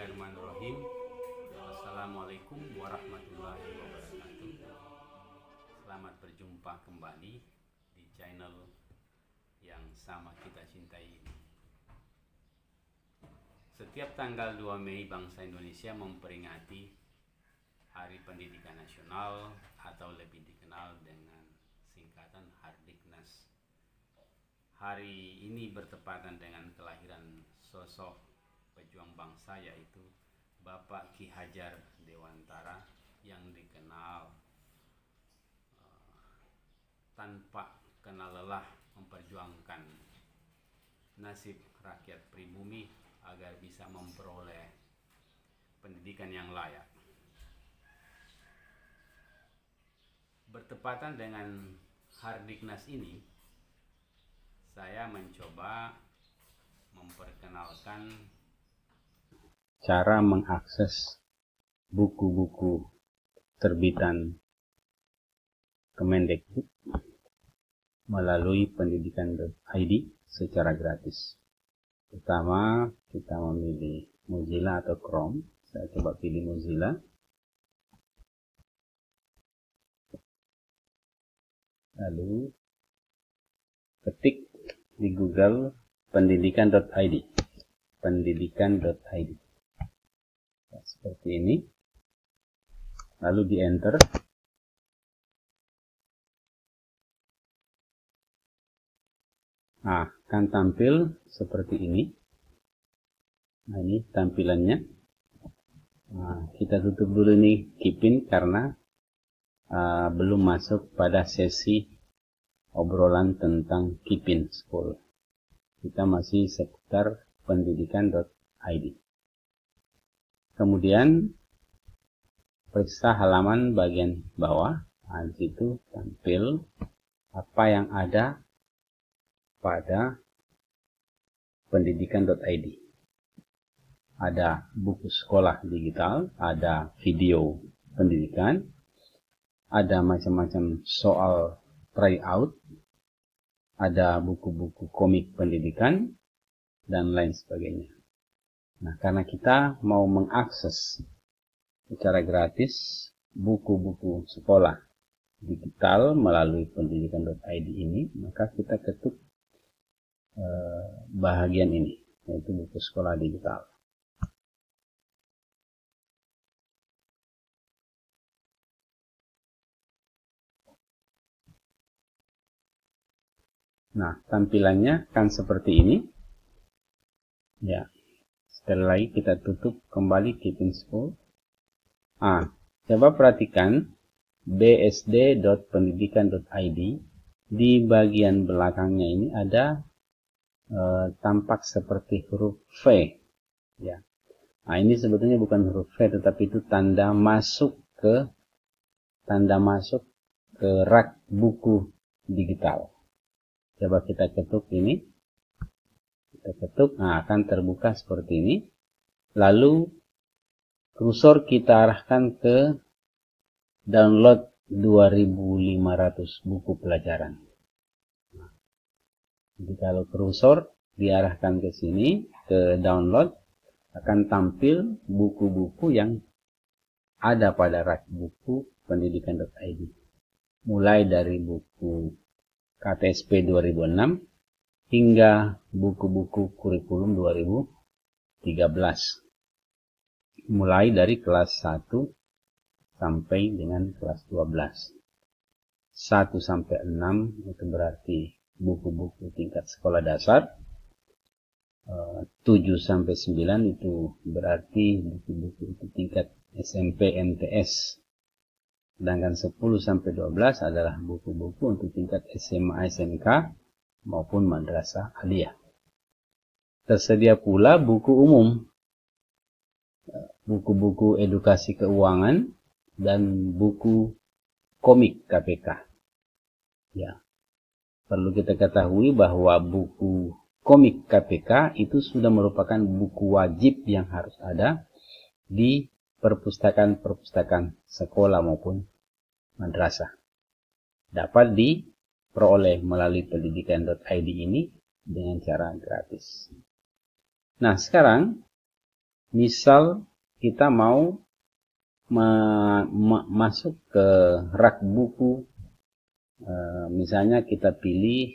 Bismillahirrahmanirrahim. Assalamualaikum warahmatullahi wabarakatuh. Selamat berjumpa kembali di channel yang sama kita cintai ini. Setiap tanggal 2 Mei bangsa Indonesia memperingati Hari Pendidikan Nasional atau lebih dikenal dengan singkatan Hardiknas. Hari ini bertepatan dengan kelahiran sosok pejuang bangsa, yaitu Bapak Ki Hajar Dewantara, yang dikenal tanpa kenal lelah memperjuangkan nasib rakyat pribumi agar bisa memperoleh pendidikan yang layak. Bertepatan dengan Hardiknas ini, saya mencoba memperkenalkan cara mengakses buku-buku terbitan Kemendikbud melalui pendidikan.id secara gratis. Pertama, kita memilih Mozilla atau Chrome. Saya coba pilih Mozilla. Lalu ketik di Google pendidikan.id. Pendidikan.id. Seperti ini, lalu di enter. Nah, akan tampil seperti ini. Nah, ini tampilannya. Nah, kita tutup dulu nih Kipin karena belum masuk pada sesi obrolan tentang Kipin School. Kita masih seputar pendidikan.id. Kemudian periksa halaman bagian bawah. Nah, di situ tampil apa yang ada pada pendidikan.id. Ada buku sekolah digital, ada video pendidikan, ada macam-macam soal tryout, ada buku-buku komik pendidikan, dan lain sebagainya. Nah, karena kita mau mengakses secara gratis buku-buku sekolah digital melalui pendidikan.id ini, maka kita ketuk bahagian ini, yaitu buku sekolah digital. Nah, tampilannya kan seperti ini. Ya. Sekali lagi kita tutup kembali Kipin School. Coba perhatikan bsd.pendidikan.id. Di bagian belakangnya ini ada tampak seperti huruf V. Ya. Nah, ini sebetulnya bukan huruf V, tetapi itu tanda masuk ke rak buku digital. Coba kita ketuk ini. Kita ketuk, akan terbuka seperti ini. Lalu kursor kita arahkan ke download 2500 buku pelajaran. Jadi kalau kursor diarahkan ke sini, ke download, akan tampil buku-buku yang ada pada rak buku pendidikan.id. Mulai dari buku KTSP 2006 hingga buku-buku kurikulum 2013. Mulai dari kelas 1 sampai dengan kelas 12. 1 sampai 6 itu berarti buku-buku tingkat sekolah dasar. 7 sampai 9 itu berarti buku-buku tingkat SMP MTS. Sedangkan 10 sampai 12 adalah buku-buku untuk tingkat SMA SMK maupun madrasah aliyah. Tersedia pula buku umum, buku-buku edukasi keuangan, dan buku komik KPK. Ya, perlu kita ketahui bahwa buku komik KPK itu sudah merupakan buku wajib yang harus ada di perpustakaan-perpustakaan sekolah maupun madrasah. Dapat diperoleh melalui pendidikan.id ini dengan cara gratis. Nah, sekarang Misal kita mau masuk ke rak buku, misalnya kita pilih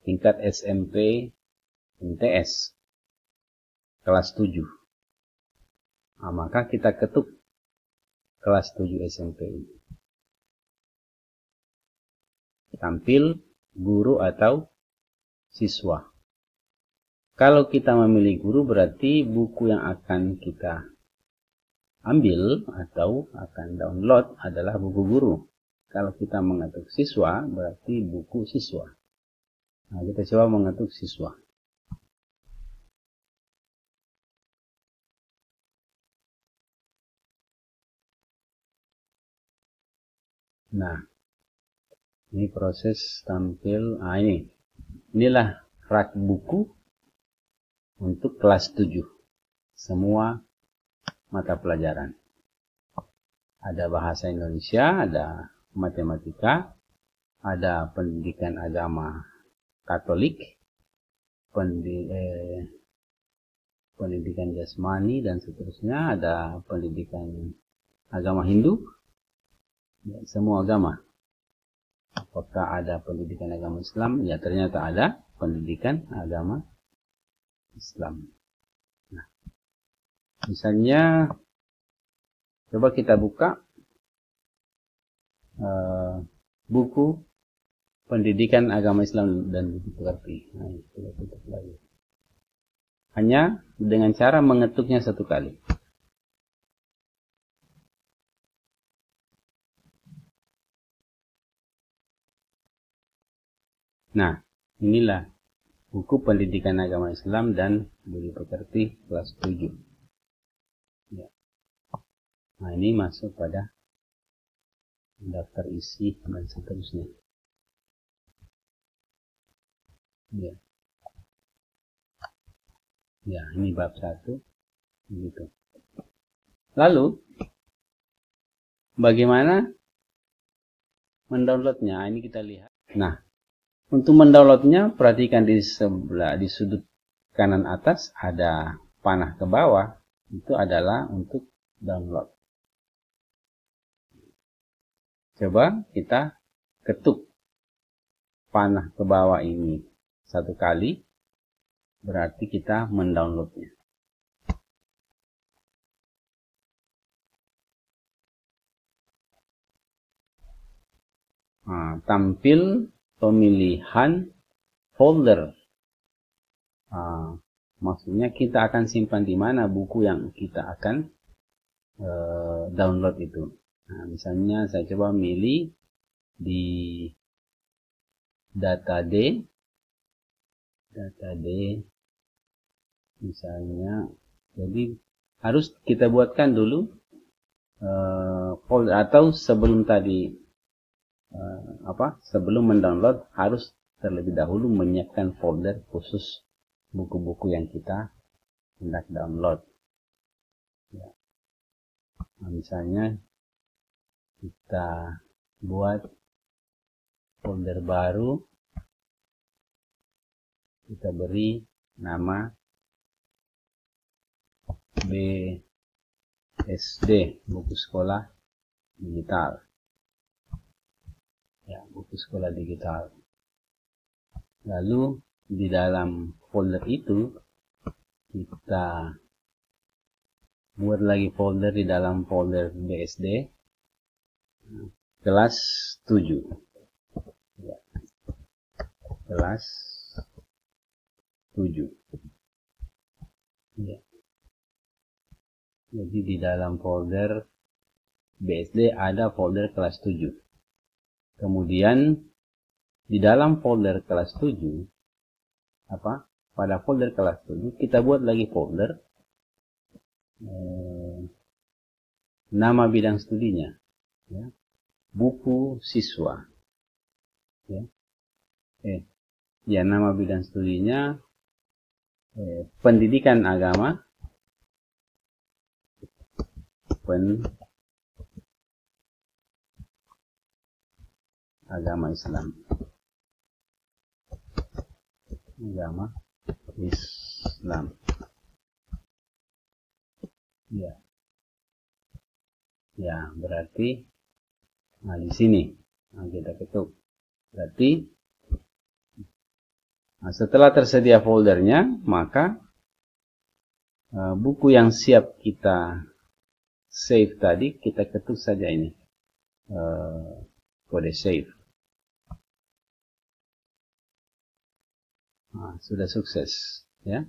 tingkat SMP MTS kelas 7. Nah, maka kita ketuk kelas 7 SMP ini. Tampil guru atau siswa. Kalau kita memilih guru, berarti buku yang akan kita ambil atau akan download adalah buku guru. Kalau kita mengetuk siswa, berarti buku siswa. Nah, kita coba mengetuk siswa. Nah, ini proses tampil. Nah, inilah rak buku untuk kelas 7. Semua mata pelajaran. Ada bahasa Indonesia, ada matematika, ada pendidikan agama Katolik, pendidikan jasmani dan seterusnya, ada pendidikan agama Hindu, ya, semua agama. Apakah ada pendidikan agama Islam? Ya, ternyata ada pendidikan agama Islam. Nah, misalnya coba kita buka buku pendidikan agama Islam dan buku pengerti. Nah, kita tutup lagi. Hanya dengan cara mengetuknya satu kali. Nah, inilah buku pendidikan agama Islam dan budi pekerti kelas 7. Ya. Nah, ini masuk pada daftar isi dan seterusnya. Ya. Ya, ini bab 1. Begitu. Lalu, bagaimana mendownloadnya? Ini kita lihat. Nah, untuk mendownloadnya, perhatikan di sebelah, di sudut kanan atas ada panah ke bawah. Itu adalah untuk download. Coba kita ketuk panah ke bawah ini satu kali, berarti kita mendownloadnya. Nah, tampil pemilihan folder. Nah, maksudnya kita akan simpan di mana buku yang kita akan download itu. Nah, misalnya saya coba milih di data D misalnya. Jadi harus kita buatkan dulu folder, atau sebelum tadi sebelum mendownload harus terlebih dahulu menyiapkan folder khusus buku-buku yang kita hendak download. Ya. Nah, misalnya kita buat folder baru, kita beri nama BSD, buku sekolah digital. Ya, buku sekolah digital. Lalu di dalam folder itu kita buat lagi folder di dalam folder BSD kelas 7. Ya. Kelas 7. Ya. Jadi di dalam folder BSD ada folder kelas 7. Kemudian di dalam folder kelas 7 pada folder kelas 7 kita buat lagi folder nama bidang studinya, ya, buku siswa, ya, nama bidang studinya pendidikan agama, agama Islam, agama Islam. Ya, ya berarti di sini kita ketuk. Berarti setelah tersedia foldernya, maka buku yang siap kita save tadi, kita ketuk saja ini kode save. Sudah sukses, ya.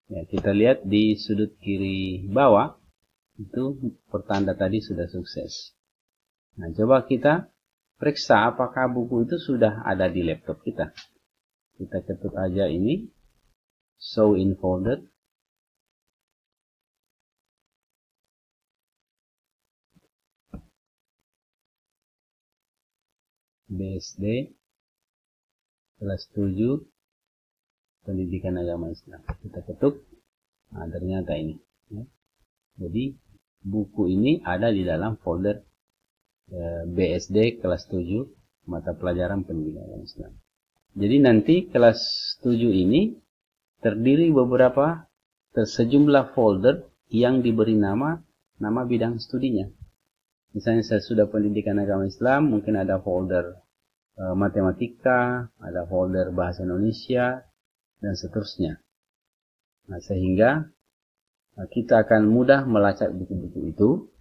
Ya, kita lihat di sudut kiri bawah itu pertanda tadi sudah sukses. Nah, coba kita periksa apakah buku itu sudah ada di laptop kita. Kita ketuk aja ini show in folder. BSD kelas 7 Pendidikan Agama Islam. Kita ketuk. Nah, ternyata ini. Ya. Jadi buku ini ada di dalam folder BSD kelas 7 mata pelajaran Pendidikan Agama Islam. Jadi nanti kelas 7 ini terdiri sejumlah folder yang diberi nama bidang studinya. Misalnya saya sudah Pendidikan Agama Islam, mungkin ada folder matematika, ada folder bahasa Indonesia, dan seterusnya. Nah, sehingga kita akan mudah melacak buku-buku itu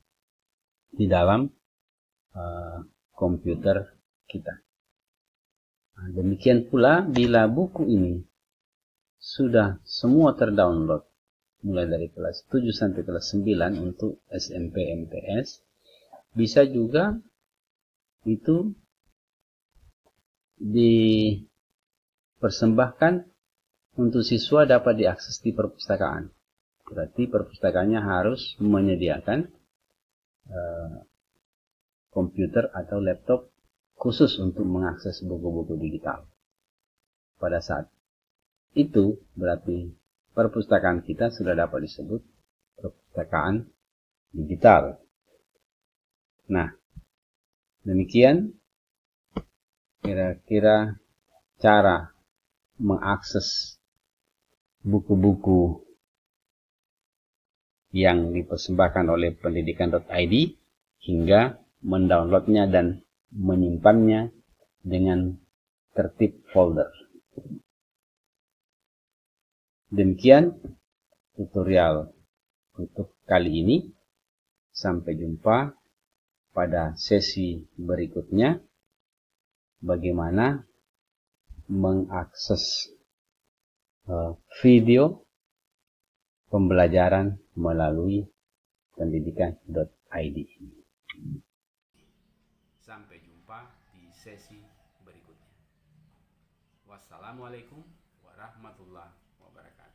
di dalam komputer kita. Nah, demikian pula bila buku ini sudah semua terdownload, mulai dari kelas 7 sampai kelas 9 untuk SMP MTS, bisa juga itu dipersembahkan untuk siswa dapat diakses di perpustakaan. Berarti perpustakaannya harus menyediakan komputer atau laptop khusus untuk mengakses buku-buku digital. Pada saat itu berarti perpustakaan kita sudah dapat disebut perpustakaan digital. Nah, demikian kira-kira cara mengakses buku-buku yang dipersembahkan oleh pendidikan.id hingga mendownloadnya dan menyimpannya dengan tertib folder. Demikian tutorial untuk kali ini. Sampai jumpa pada sesi berikutnya. Bagaimana mengakses video pembelajaran melalui pendidikan.id. Sampai jumpa di sesi berikutnya. Wassalamualaikum warahmatullahi wabarakatuh.